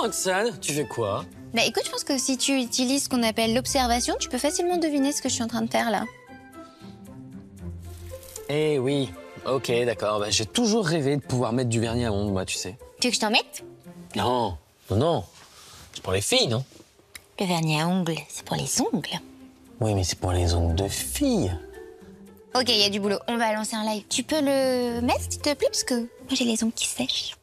Roxane, tu fais quoi? Bah écoute, je pense que si tu utilises ce qu'on appelle l'observation, tu peux facilement deviner ce que je suis en train de faire là. Eh oui, ok, d'accord. Bah, j'ai toujours rêvé de pouvoir mettre du vernis à ongles, moi, tu sais. Tu veux que je t'en mette? Non, non, non. C'est pour les filles, non? Le vernis à ongles, c'est pour les ongles. Oui, mais c'est pour les ongles de filles. Ok, il y a du boulot. On va lancer un live. Tu peux le mettre, s'il te plaît, parce que moi, j'ai les ongles qui sèchent.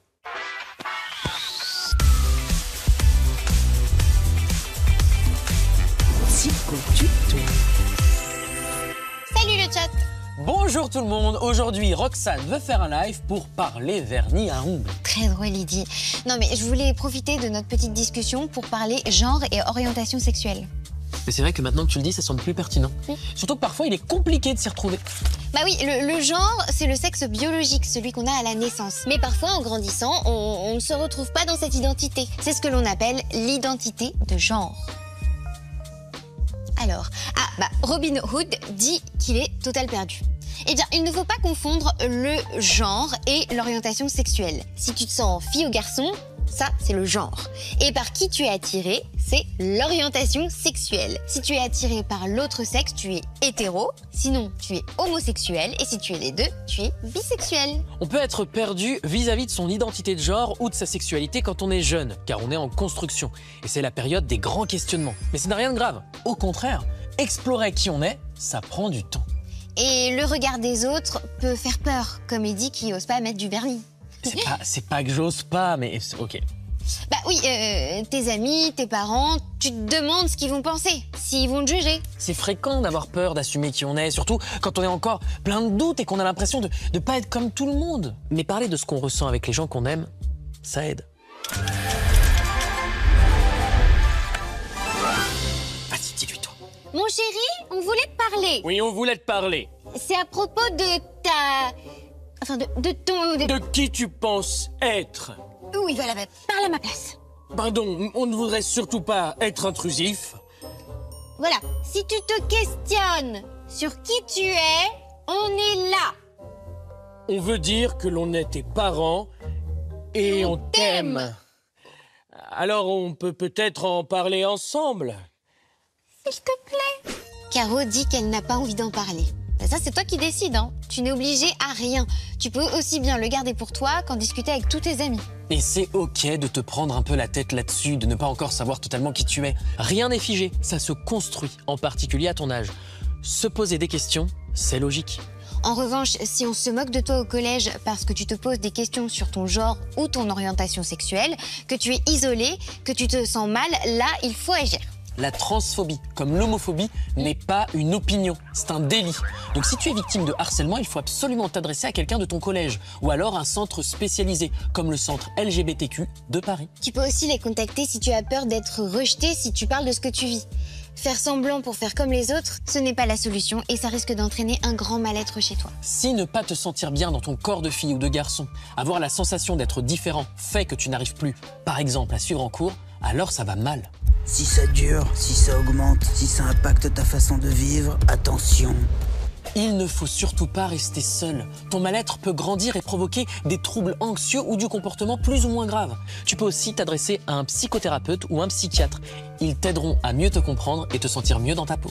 Salut le chat. Bonjour tout le monde. Aujourd'hui, Roxane veut faire un live pour parler vernis à ongles. Très drôle, Lydie. Non, mais je voulais profiter de notre petite discussion pour parler genre et orientation sexuelle. Mais c'est vrai que maintenant que tu le dis, ça semble plus pertinent. Oui. Surtout que parfois, il est compliqué de s'y retrouver. Bah oui, le genre, c'est le sexe biologique, celui qu'on a à la naissance. Mais parfois, en grandissant, on ne se retrouve pas dans cette identité. C'est ce que l'on appelle l'identité de genre. Alors, Robin Hood dit qu'il est total perdu. Eh bien, il ne faut pas confondre le genre et l'orientation sexuelle. Si tu te sens fille ou garçon, ça, c'est le genre. Et par qui tu es attiré, c'est l'orientation sexuelle. Si tu es attiré par l'autre sexe, tu es hétéro. Sinon, tu es homosexuel. Et si tu es les deux, tu es bisexuel. On peut être perdu vis-à-vis de son identité de genre ou de sa sexualité quand on est jeune, car on est en construction. Et c'est la période des grands questionnements. Mais ça n'a rien de grave. Au contraire, explorer qui on est, ça prend du temps. Et le regard des autres peut faire peur, comme Eddie qui n'ose pas mettre du vernis. C'est pas que j'ose pas, mais ok. Bah oui, tes amis, tes parents, tu te demandes ce qu'ils vont penser, s'ils vont te juger. C'est fréquent d'avoir peur d'assumer qui on est, surtout quand on est encore plein de doutes et qu'on a l'impression de ne pas être comme tout le monde. Mais parler de ce qu'on ressent avec les gens qu'on aime, ça aide. Vas-y, dis-lui toi. Mon chéri, on voulait te parler. Oui, on voulait te parler. C'est à propos de ta... Enfin, de ton... De qui tu penses être? Oui, voilà, bah, parle à ma place. Pardon, on ne voudrait surtout pas être intrusif. Voilà, si tu te questionnes sur qui tu es, on est là. On veut dire que l'on est tes parents et on t'aime. Alors on peut peut-être en parler ensemble. S'il te plaît. Caro dit qu'elle n'a pas envie d'en parler. Ben ça, c'est toi qui décides, hein. Tu n'es obligé à rien. Tu peux aussi bien le garder pour toi qu'en discuter avec tous tes amis. Et c'est ok de te prendre un peu la tête là-dessus, de ne pas encore savoir totalement qui tu es. Rien n'est figé, ça se construit, en particulier à ton âge. Se poser des questions, c'est logique. En revanche, si on se moque de toi au collège parce que tu te poses des questions sur ton genre ou ton orientation sexuelle, que tu es isolé, que tu te sens mal, là, il faut agir. La transphobie, comme l'homophobie, n'est pas une opinion, c'est un délit. Donc si tu es victime de harcèlement, il faut absolument t'adresser à quelqu'un de ton collège ou alors un centre spécialisé, comme le centre LGBTQ de Paris. Tu peux aussi les contacter si tu as peur d'être rejeté si tu parles de ce que tu vis. Faire semblant pour faire comme les autres, ce n'est pas la solution et ça risque d'entraîner un grand mal-être chez toi. Si ne pas te sentir bien dans ton corps de fille ou de garçon, avoir la sensation d'être différent fait que tu n'arrives plus, par exemple, à suivre en cours, alors ça va mal. Si ça dure, si ça augmente, si ça impacte ta façon de vivre, attention. Il ne faut surtout pas rester seul. Ton mal-être peut grandir et provoquer des troubles anxieux ou du comportement plus ou moins grave. Tu peux aussi t'adresser à un psychothérapeute ou un psychiatre. Ils t'aideront à mieux te comprendre et te sentir mieux dans ta peau.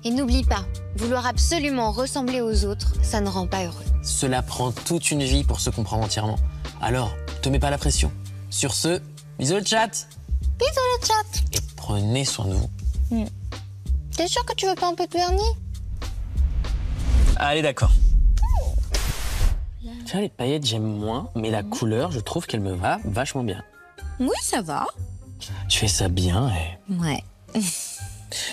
Et n'oublie pas, vouloir absolument ressembler aux autres, ça ne rend pas heureux. Cela prend toute une vie pour se comprendre entièrement. Alors, te mets pas la pression. Sur ce, bisous le chat. Bisous le chat. Et prenez soin de vous. T'es sûr que tu veux pas un peu de vernis? Allez, d'accord. Tu vois, les paillettes, j'aime moins, mais la couleur, je trouve qu'elle me va vachement bien. Oui, ça va. Tu fais ça bien et... Ouais.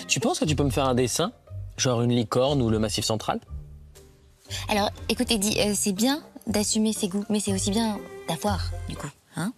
Tu penses que tu peux me faire un dessin? Genre une licorne ou le Massif central? Alors, écoute, Eddie, c'est bien d'assumer ses goûts, mais c'est aussi bien d'avoir, du coup, hein?